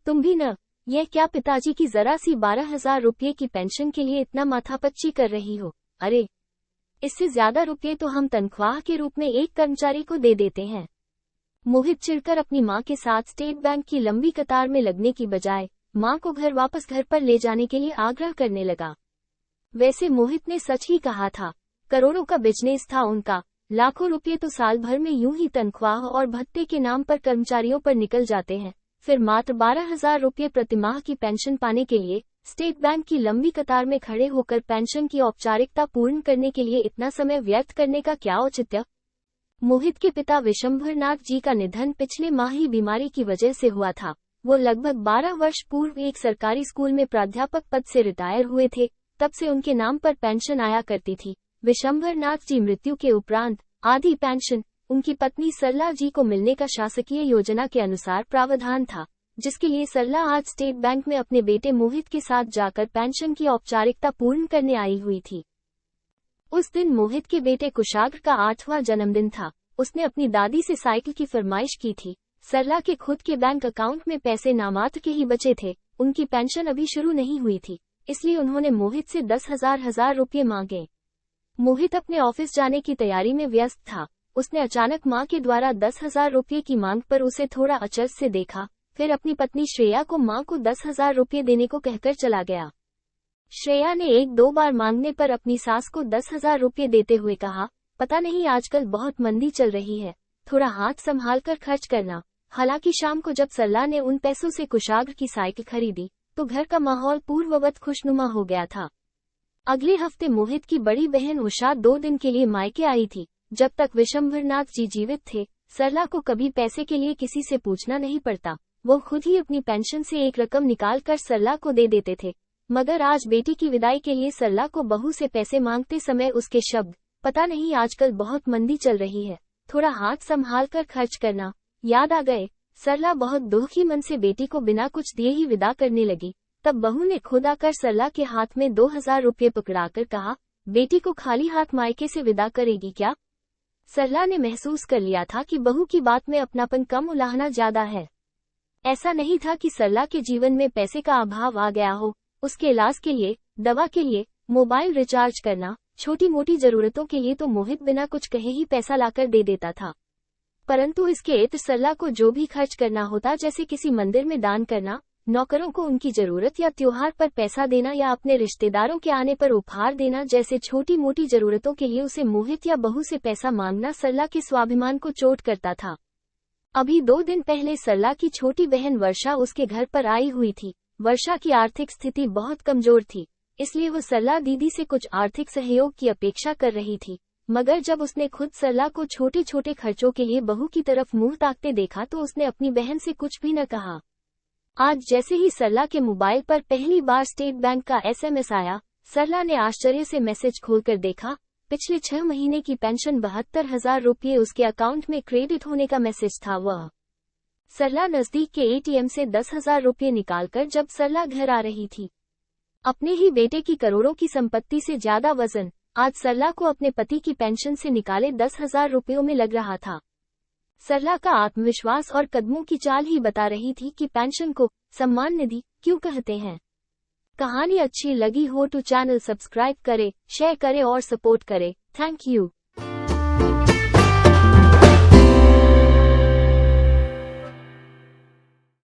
तुम भी न, यह क्या पिताजी की जरा सी 12,000 रुपये की पेंशन के लिए इतना माथापच्ची कर रही हो? अरे, इससे ज्यादा रुपये तो हम तनख्वाह के रूप में एक कर्मचारी को दे देते हैं। मोहित चिढ़कर अपनी मां के साथ स्टेट बैंक की लंबी कतार में लगने की बजाय मां को वापस घर पर ले जाने के लिए आग्रह करने लगा। वैसे मोहित ने सच ही कहा था, करोड़ों का बिजनेस था उनका, लाखों रुपये तो साल भर में यूं ही तनख्वाह और भत्ते के नाम पर कर्मचारियों पर निकल जाते हैं, फिर मात्र 12,000 रुपये प्रतिमाह की पेंशन पाने के लिए स्टेट बैंक की लंबी कतार में खड़े होकर पेंशन की औपचारिकता पूर्ण करने के लिए इतना समय व्यर्थ करने का क्या औचित्य? मोहित के पिता विशंभरनाथ जी का निधन पिछले माह ही बीमारी की वजह से हुआ था। वो लगभग 12 वर्ष पूर्व एक सरकारी स्कूल में प्राध्यापक पद से रिटायर हुए थे, तब से उनके नाम पर पेंशन आया करती थी। विशंभरनाथ जी मृत्यु के उपरांत आधी पेंशन उनकी पत्नी सरला जी को मिलने का शासकीय योजना के अनुसार प्रावधान था, जिसके लिए सरला आज स्टेट बैंक में अपने बेटे मोहित के साथ जाकर पेंशन की औपचारिकता पूर्ण करने आई हुई थी। उस दिन मोहित के बेटे कुशाग्र का 8वां जन्मदिन था। उसने अपनी दादी से साइकिल की फरमाइश की थी। सरला के खुद के बैंक अकाउंट में पैसे नामात्र के ही बचे थे, उनकी पेंशन अभी शुरू नहीं हुई थी, इसलिए उन्होंने मोहित से 10,000 रुपये मांगे। मोहित अपने ऑफिस जाने की तैयारी में व्यस्त था। उसने अचानक मां के द्वारा 10,000 रुपये की मांग पर उसे थोड़ा अचरज से देखा, फिर अपनी पत्नी श्रेया को मां को 10,000 रुपये देने को कहकर चला गया। श्रेया ने 1-2 बार मांगने पर अपनी सास को 10,000 रुपये देते हुए कहा, पता नहीं आजकल बहुत मंदी चल रही है, थोड़ा हाथ संभाल कर खर्च करना। हालांकि शाम को जब सरला ने उन पैसों से कुशाग्र की साइकिल खरीदी तो घर का माहौल पूर्ववत खुशनुमा हो गया था। अगले हफ्ते मोहित की बड़ी बहन उषा 2 दिन के लिए मायके आई थी। जब तक विशंभरनाथ जी जीवित थे, सरला को कभी पैसे के लिए किसी से पूछना नहीं पड़ता। वो खुद ही अपनी पेंशन से एक रकम निकाल कर सरला को दे देते थे। मगर आज बेटी की विदाई के लिए सरला को बहू से पैसे मांगते समय उसके शब्द, पता नहीं आजकल बहुत मंदी चल रही है, थोड़ा हाथ संभाल कर खर्च करना, याद आ गए। सरला बहुत दुखी मन से बेटी को बिना कुछ दिए ही विदा करने लगी। तब बहू ने खुद आकर सरला के हाथ में 2,000 रुपये पकड़ाकर कहा, बेटी को खाली हाथ मायके से विदा करेगी क्या? सरला ने महसूस कर लिया था कि बहू की बात में अपनापन कम उलाहना ज्यादा है। ऐसा नहीं था कि सरला के जीवन में पैसे का अभाव आ गया हो। उसके इलाज के लिए, दवा के लिए, मोबाइल रिचार्ज करना, छोटी मोटी जरूरतों के लिए तो मोहित बिना कुछ कहे ही पैसा लाकर दे देता था। परंतु इसके इतर सरला को जो भी खर्च करना होता, जैसे किसी मंदिर में दान करना, नौकरों को उनकी जरूरत या त्योहार पर पैसा देना या अपने रिश्तेदारों के आने पर उपहार देना जैसे छोटी मोटी जरूरतों के लिए उसे मोहित या बहू से पैसा मांगना सरला के स्वाभिमान को चोट करता था। अभी 2 दिन पहले सरला की छोटी बहन वर्षा उसके घर पर आई हुई थी। वर्षा की आर्थिक स्थिति बहुत कमजोर थी, इसलिए वो सरला दीदी से कुछ आर्थिक सहयोग की अपेक्षा कर रही थी। मगर जब उसने खुद सरला को छोटे छोटे खर्चों के लिए बहू की तरफ मुंह ताकते देखा तो उसने अपनी बहन से कुछ भी न कहा। आज जैसे ही सरला के मोबाइल पर पहली बार स्टेट बैंक का SMS आया, सरला ने आश्चर्य से मैसेज खोलकर देखा। पिछले 6 महीने की पेंशन 72,000 रुपये उसके अकाउंट में क्रेडिट होने का मैसेज था। वह सरला नजदीक के ATM से 10,000 रुपये निकालकर जब सरला घर आ रही थी, अपने ही बेटे की करोड़ों की संपत्ति से ज्यादा वजन आज सरला को अपने पति की पेंशन से निकाले 10,000 रुपयों में लग रहा था। सरला का आत्मविश्वास और कदमों की चाल ही बता रही थी कि पेंशन को सम्मान निधि क्यों कहते हैं। कहानी अच्छी लगी हो तो चैनल सब्सक्राइब करें, शेयर करें और सपोर्ट करें। Thank you.